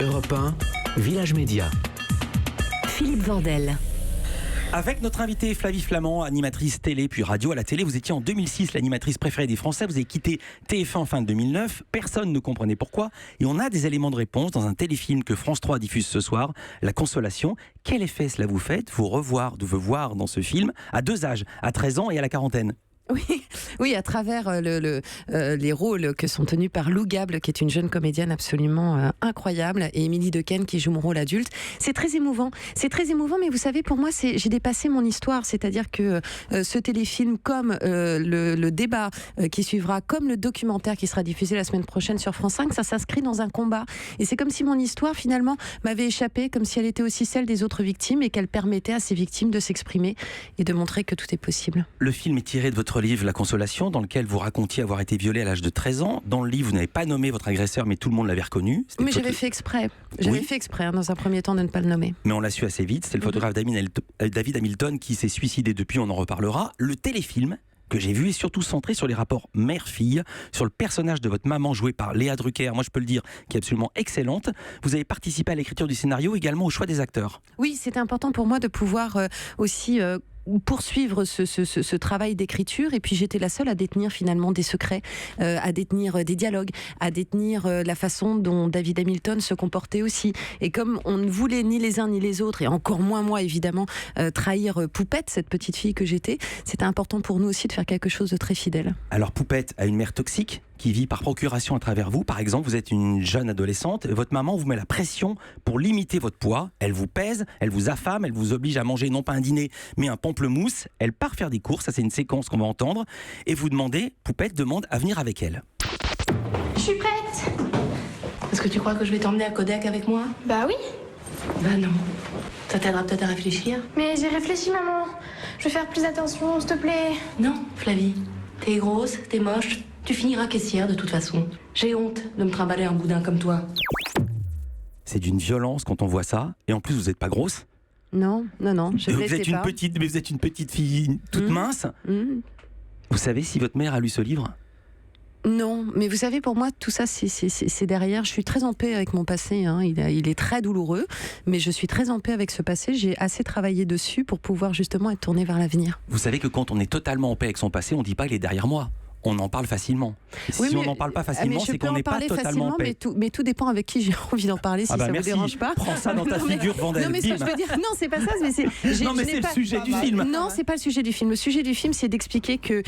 Europe 1, Village Média. Philippe Vandel. Avec notre invitée Flavie Flament, animatrice télé puis radio à la télé, vous étiez en 2006 l'animatrice préférée des Français, vous avez quitté TF1 en fin de 2009, personne ne comprenait pourquoi, et on a des éléments de réponse dans un téléfilm que France 3 diffuse ce soir, La Consolation. Quel effet cela vous fait de vous voir dans ce film à deux âges, à 13 ans et à la quarantaine? Oui, à travers les rôles que sont tenus par Lou Gable, qui est une jeune comédienne absolument incroyable, et Émilie Dequesne, qui joue mon rôle adulte. C'est très émouvant, mais vous savez, pour moi, j'ai dépassé mon histoire, c'est-à-dire que ce téléfilm, comme le débat qui suivra, comme le documentaire qui sera diffusé la semaine prochaine sur France 5, ça s'inscrit dans un combat. Et c'est comme si mon histoire, finalement, m'avait échappé, comme si elle était aussi celle des autres victimes, et qu'elle permettait à ces victimes de s'exprimer et de montrer que tout est possible. Le film est tiré de votre livre La Consolation, dans lequel vous racontiez avoir été violée à l'âge de 13 ans. Dans le livre, vous n'avez pas nommé votre agresseur, mais tout le monde l'avait reconnu. Mais j'avais fait exprès. Dans un premier temps, de ne pas le nommer. Mais on l'a su assez vite. C'est le photographe David Hamilton qui s'est suicidé depuis, on en reparlera. Le téléfilm que j'ai vu est surtout centré sur les rapports mère-fille, sur le personnage de votre maman joué par Léa Drucker, moi je peux le dire, qui est absolument excellente. Vous avez participé à l'écriture du scénario, également au choix des acteurs. Oui, c'était important pour moi de pouvoir aussi poursuivre ce travail d'écriture, et puis j'étais la seule à détenir finalement des secrets, à détenir des dialogues, à détenir la façon dont David Hamilton se comportait aussi. Et comme on ne voulait ni les uns ni les autres, et encore moins moi évidemment, trahir Poupette, cette petite fille que j'étais, c'était important pour nous aussi de faire quelque chose de très fidèle. Alors Poupette a une mère toxique qui vit par procuration à travers vous. Par exemple, vous êtes une jeune adolescente, votre maman vous met la pression pour limiter votre poids, elle vous pèse, elle vous affame, elle vous oblige à manger non pas un dîner, mais un pamplemousse, elle part faire des courses, ça c'est une séquence qu'on va entendre, et vous demandez, Poupette demande à venir avec elle. Je suis prête. Est-ce que tu crois que je vais t'emmener à Kodak avec moi? Bah oui. Bah non. Ça t'aidera peut-être à réfléchir. Mais j'ai réfléchi, maman. Je vais faire plus attention, s'il te plaît. Non, Flavie. T'es grosse, t'es moche. Tu finiras caissière de toute façon. J'ai honte de me trimballer un boudin comme toi. C'est d'une violence quand on voit ça. Et en plus, vous n'êtes pas grosse. Non, je ne l'étais pas. Mais vous êtes une petite fille toute mince. Vous savez si votre mère a lu ce livre ? Non, mais vous savez, pour moi, tout ça, c'est derrière. Je suis très en paix avec mon passé, hein. Il est très douloureux, mais je suis très en paix avec ce passé. J'ai assez travaillé dessus pour pouvoir justement être tournée vers l'avenir. Vous savez que quand on est totalement en paix avec son passé, on ne dit pas qu'il est derrière moi. On en parle facilement. Si on n'en parle pas facilement, c'est qu'on n'est pas totalement en paix. Mais tout dépend avec qui j'ai envie d'en parler, si ça ne vous dérange pas. Prends ça dans ta figure, Vandel. Non, mais ce que je veux dire, non, c'est pas ça. C'est le sujet du film. Non, c'est pas le sujet du film. Le sujet du film, c'est d'expliquer que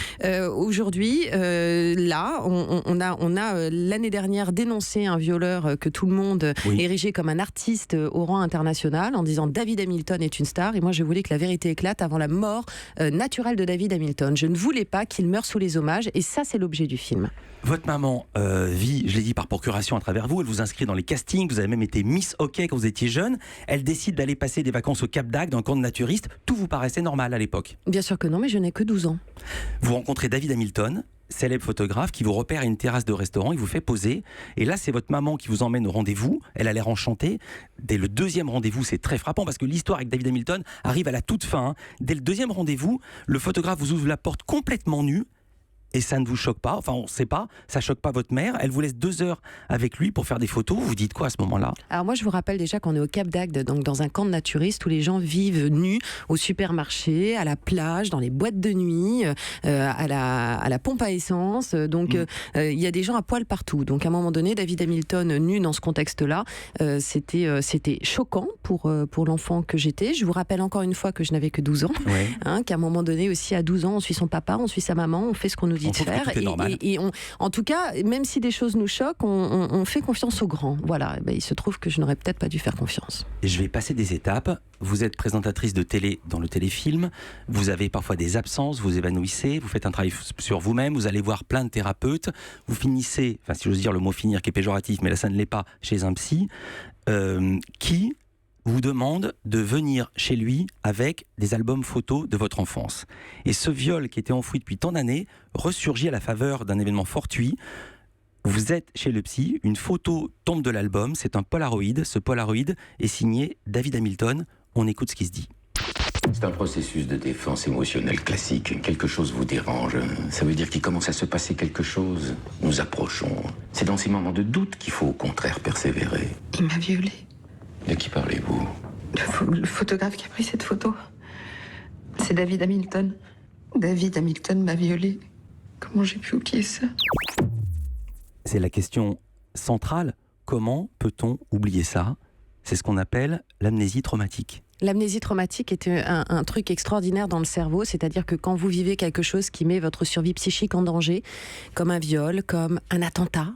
aujourd'hui, là, on a l'année dernière dénoncé un violeur que tout le monde érigeait comme un artiste au rang international, en disant David Hamilton est une star. Et moi, je voulais que la vérité éclate avant la mort naturelle de David Hamilton. Je ne voulais pas qu'il meure sous les hommages. Et ça, c'est l'objet du film. Votre maman vit, je l'ai dit, par procuration à travers vous. Elle vous inscrit dans les castings. Vous avez même été Miss Hockey quand vous étiez jeune. Elle décide d'aller passer des vacances au Cap d'Agde, dans un camp de naturistes. Tout vous paraissait normal à l'époque? Bien sûr que non, mais je n'ai que 12 ans. Vous rencontrez David Hamilton, célèbre photographe, qui vous repère à une terrasse de restaurant. Il vous fait poser. Et là, c'est votre maman qui vous emmène au rendez-vous. Elle a l'air enchantée. Dès le deuxième rendez-vous, c'est très frappant parce que l'histoire avec David Hamilton arrive à la toute fin, hein. Dès le deuxième rendez-vous, le photographe vous ouvre la porte complètement nu. Et ça ne vous choque pas, enfin on ne sait pas, ça choque pas votre mère, elle vous laisse 2 heures avec lui pour faire des photos, vous dites quoi à ce moment-là? Alors moi je vous rappelle déjà qu'on est au Cap d'Agde, donc dans un camp de naturistes où les gens vivent nus au supermarché, à la plage, dans les boîtes de nuit, à la pompe à essence, donc il y a des gens à poil partout. Donc à un moment donné, David Hamilton nu dans ce contexte-là, c'était choquant pour l'enfant que j'étais. Je vous rappelle encore une fois que je n'avais que 12 ans, qu'à un moment donné aussi à 12 ans, on suit son papa, on suit sa maman, on fait ce qu'on nous dit de faire. Et en tout cas, même si des choses nous choquent, on fait confiance aux grands. Voilà, il se trouve que je n'aurais peut-être pas dû faire confiance. Et je vais passer des étapes. Vous êtes présentatrice de télé dans le téléfilm. Vous avez parfois des absences, vous évanouissez, vous faites un travail sur vous-même, vous allez voir plein de thérapeutes. Vous finissez, enfin si j'ose dire le mot finir qui est péjoratif, mais là ça ne l'est pas, chez un psy, qui vous demande de venir chez lui avec des albums photos de votre enfance. Et ce viol qui était enfoui depuis tant d'années ressurgit à la faveur d'un événement fortuit. Vous êtes chez le psy, une photo tombe de l'album, c'est un Polaroid. Ce Polaroid est signé David Hamilton. On écoute ce qui se dit. C'est un processus de défense émotionnelle classique. Quelque chose vous dérange. Ça veut dire qu'il commence à se passer quelque chose. Nous approchons. C'est dans ces moments de doute qu'il faut au contraire persévérer. Il m'a violée. De qui parlez-vous? Le photographe qui a pris cette photo. C'est David Hamilton. David Hamilton m'a violée. Comment j'ai pu oublier ça? C'est la question centrale. Comment peut-on oublier ça? C'est ce qu'on appelle l'amnésie traumatique. L'amnésie traumatique est un truc extraordinaire dans le cerveau, c'est-à-dire que quand vous vivez quelque chose qui met votre survie psychique en danger, comme un viol, comme un attentat,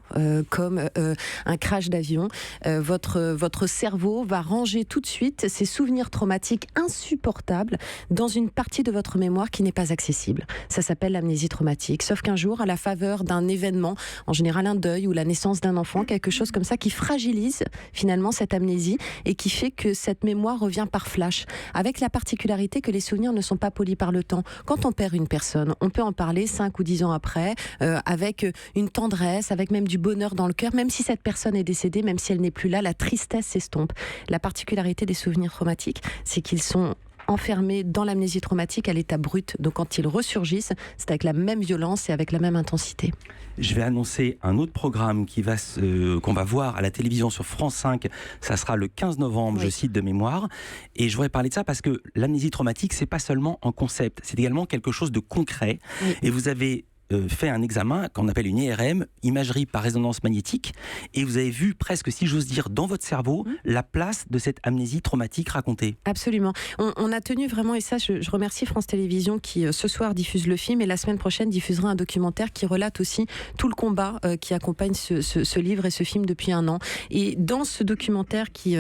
comme un crash d'avion, votre cerveau va ranger tout de suite ces souvenirs traumatiques insupportables dans une partie de votre mémoire qui n'est pas accessible. Ça s'appelle l'amnésie traumatique. Sauf qu'un jour, à la faveur d'un événement, en général un deuil ou la naissance d'un enfant, quelque chose comme ça qui fragilise finalement cette amnésie et qui fait que cette mémoire revient par flash, avec la particularité que les souvenirs ne sont pas polis par le temps. Quand on perd une personne, on peut en parler 5 ou 10 ans après, avec une tendresse, avec même du bonheur dans le cœur, même si cette personne est décédée, même si elle n'est plus là, la tristesse s'estompe. La particularité des souvenirs traumatiques, c'est qu'ils sont enfermés dans l'amnésie traumatique à l'état brut. Donc quand ils ressurgissent, c'est avec la même violence et avec la même intensité. Je vais annoncer un autre programme qu'on va voir à la télévision sur France 5. Ça sera le 15 novembre, je cite de mémoire. Et je voudrais parler de ça parce que l'amnésie traumatique, c'est pas seulement un concept, c'est également quelque chose de concret. Oui. Et vous avez fait un examen qu'on appelle une IRM, imagerie par résonance magnétique, et vous avez vu presque, si j'ose dire, dans votre cerveau, la place de cette amnésie traumatique racontée. Absolument. On a tenu vraiment, et ça je remercie France Télévisions qui ce soir diffuse le film et la semaine prochaine diffusera un documentaire qui relate aussi tout le combat qui accompagne ce livre et ce film depuis 1 an. Et dans ce documentaire qui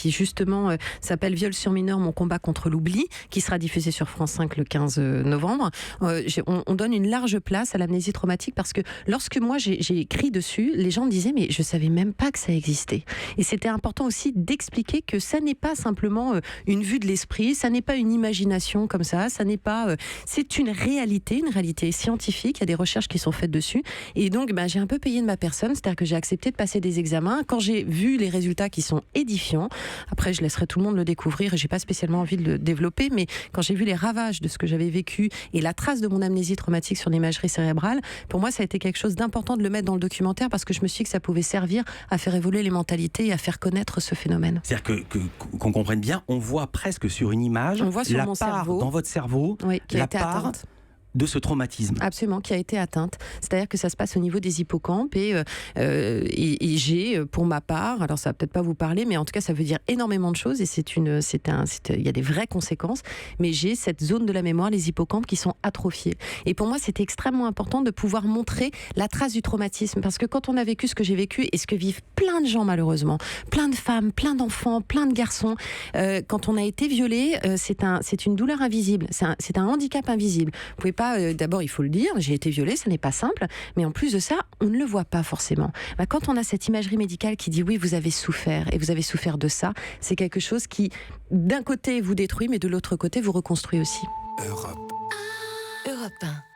justement s'appelle Viol sur mineur, mon combat contre l'oubli, qui sera diffusé sur France 5 le 15 novembre, on donne une large place à l'amnésie traumatique parce que lorsque moi j'ai écrit dessus, les gens me disaient mais je savais même pas que ça existait. Et c'était important aussi d'expliquer que ça n'est pas simplement une vue de l'esprit, ça n'est pas une imagination comme ça n'est pas... c'est une réalité scientifique, il y a des recherches qui sont faites dessus. Et donc j'ai un peu payé de ma personne, c'est-à-dire que j'ai accepté de passer des examens. Quand j'ai vu les résultats qui sont édifiants, après je laisserai tout le monde le découvrir et j'ai pas spécialement envie de le développer, mais quand j'ai vu les ravages de ce que j'avais vécu et la trace de mon amnésie traumatique sur l'imagerie cérébrale, pour moi ça a été quelque chose d'important de le mettre dans le documentaire parce que je me suis dit que ça pouvait servir à faire évoluer les mentalités et à faire connaître ce phénomène. C'est-à-dire qu'on comprenne bien, on voit presque sur une image on voit sur la mon part cerveau, dans votre cerveau, oui, qui a la été part atteinte de ce traumatisme. Absolument, qui a été atteinte. C'est-à-dire que ça se passe au niveau des hippocampes et j'ai, pour ma part, alors ça va peut-être pas vous parler, mais en tout cas ça veut dire énormément de choses et il y a des vraies conséquences, mais j'ai cette zone de la mémoire, les hippocampes, qui sont atrophiés. Et pour moi, c'était extrêmement important de pouvoir montrer la trace du traumatisme, parce que quand on a vécu ce que j'ai vécu et ce que vivent plein de gens malheureusement, plein de femmes, plein d'enfants, plein de garçons, quand on a été violé, c'est une douleur invisible, c'est un handicap invisible. Vous pouvez pas, d'abord il faut le dire, j'ai été violée, ça n'est pas simple, mais en plus de ça, on ne le voit pas forcément. Quand on a cette imagerie médicale qui dit oui, vous avez souffert et vous avez souffert de ça, c'est quelque chose qui, d'un côté, vous détruit, mais de l'autre côté, vous reconstruit aussi. Europe 1.